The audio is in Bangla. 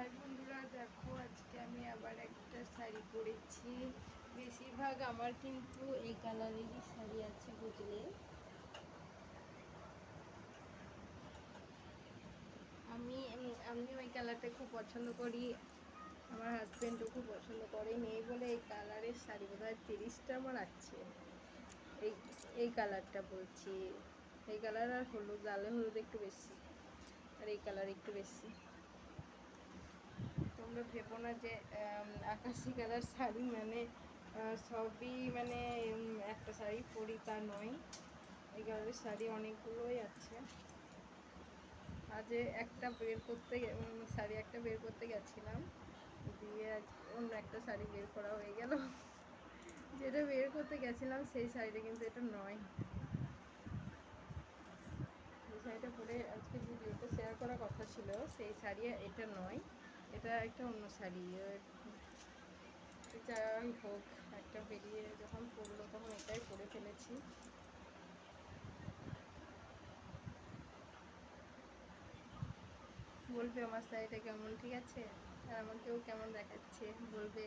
হাই বন্ধুরা, দেখো আজকে আমি আবার একটা শাড়ি পরেছি। বেশিরভাগ আমার কিন্তু এই কালারেরই শাড়ি আছে, বুঝলে। আমি ওই কালারটা খুব পছন্দ করি, আমার হাজব্যান্ডও খুব পছন্দ করে। নেই বলে এই কালারের শাড়ি বোধহয় 30টা আমার আছে। এই এই কালারটা বলছি, এই কালার আর হলুদ, লালে হলুদ একটু বেশি, আর এই কালার একটু বেশি। তোমরা ভেবো না যে আকাশি কালার শাড়ি মানে সবই মানে একটা শাড়ি পরি, তা নয়। এই কালারের শাড়ি অনেকগুলোই আছে। আজ একটা বের করতে শাড়ি একটা বের করতে গেছিলাম, দিয়ে অন্য একটা শাড়ি বের করা হয়ে গেল। যেটা বের করতে গেছিলাম সেই শাড়িটা কিন্তু এটা নয়। যে শাড়িটা পরে আজকে ভিডিওতে শেয়ার করার কথা ছিল সেই শাড়ি এটা নয়, এটা একটা অন্য শাড়ি। যাই হোক, একটা বেরিয়ে যখন পরলো তখন এটাই পরে ফেলেছি। বলবে আমার শাড়িটা কেমন, ঠিক আছে? আর আমাকেও কেমন দেখাচ্ছে বলবে।